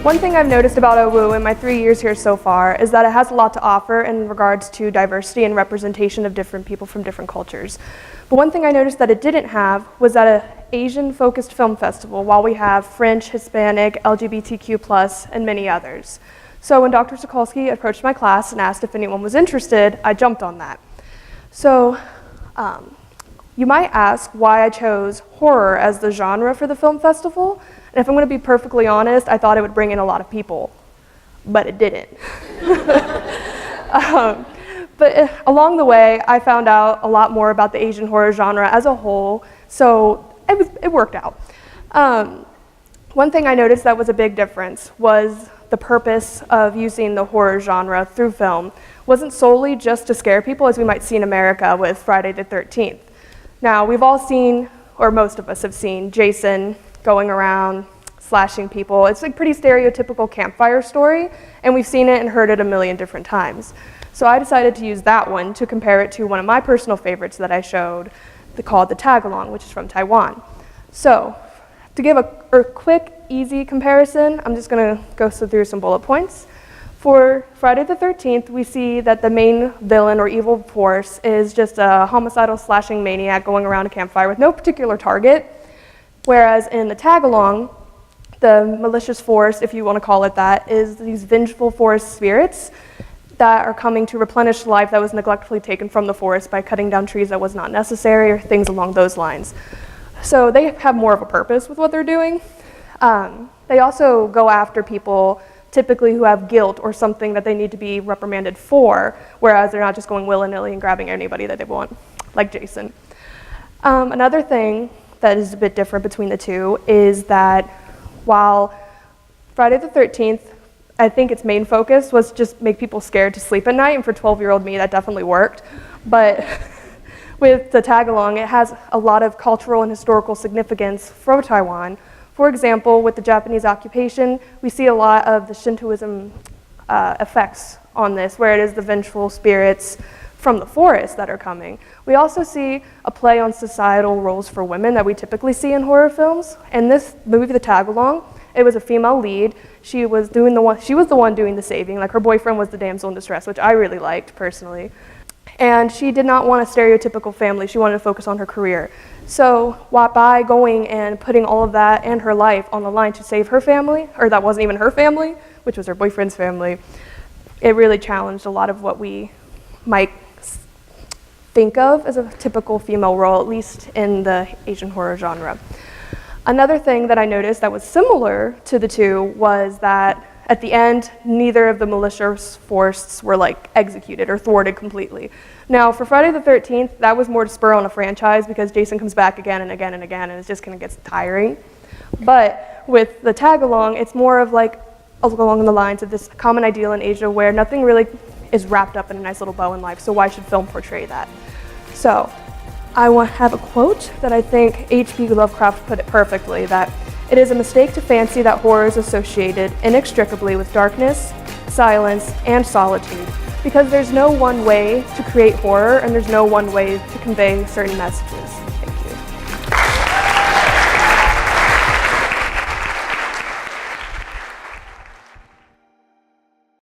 One thing I've noticed about OWU in my 3 years here so far is that it has a lot to offer in regards to diversity and representation of different people from different cultures. But one thing I noticed that it didn't have was that an Asian-focused film festival, while we have French, Hispanic, LGBTQ+, and many others. So when Dr. Sokolsky approached my class and asked if anyone was interested, I jumped on that. So you might ask why I chose horror as the genre for the film festival. And if I'm going to be perfectly honest, I thought it would bring in a lot of people, but it didn't. But along the way, I found out a lot more about the Asian horror genre as a whole, so it worked out. One thing I noticed that was a big difference was the purpose of using the horror genre through film wasn't solely just to scare people, as we might see in America with Friday the 13th. Now, we've all seen, or most of us have seen, Jason going around slashing people. It's a pretty stereotypical campfire story, and we've seen it and heard it a million different times. So I decided to use that one to compare it to one of my personal favorites that I showed, called the Tag-Along, which is from Taiwan. So to give a quick, easy comparison, I'm just going to go through some bullet points. For Friday the 13th, we see that the main villain or evil force is just a homicidal slashing maniac going around a campfire with no particular target. Whereas in the Tag-Along, the malicious force, if you want to call it that, is these vengeful forest spirits that are coming to replenish life that was neglectfully taken from the forest by cutting down trees that was not necessary or things along those lines. So they have more of a purpose with what they're doing. They also go after people typically who have guilt or something that they need to be reprimanded for, whereas they're not just going willy-nilly and grabbing anybody that they want, like Jason. Another thing that is a bit different between the two is that while Friday the 13th, I think its main focus was just make people scared to sleep at night, and for 12-year-old me, that definitely worked. But with the Tag-Along, it has a lot of cultural and historical significance from Taiwan. For example, with the Japanese occupation, we see a lot of the Shintoism effects on this, where it is the vengeful spirits from the forest that are coming. We also see a play on societal roles for women that we typically see in horror films. In this movie, The Tag-Along, it was a female lead. She was the one doing the saving. Like, her boyfriend was the damsel in distress, which I really liked personally. And she did not want a stereotypical family. She wanted to focus on her career. So by going and putting all of that and her life on the line to save her family, or that wasn't even her family, which was her boyfriend's family, it really challenged a lot of what we might think of as a typical female role, at least in the Asian horror genre. Another thing that I noticed that was similar to the two was that at the end, neither of the malicious forces were executed or thwarted completely. Now, for Friday the 13th, that was more to spur on a franchise because Jason comes back again and again and again, and it's just kind of gets tiring. But with the Tag-Along, it's more of along the lines of this common ideal in Asia where nothing really is wrapped up in a nice little bow in life, so why should film portray that? So I have a quote that I think H.P. Lovecraft put it perfectly, that it is a mistake to fancy that horror is associated inextricably with darkness, silence, and solitude, because there's no one way to create horror and there's no one way to convey certain messages.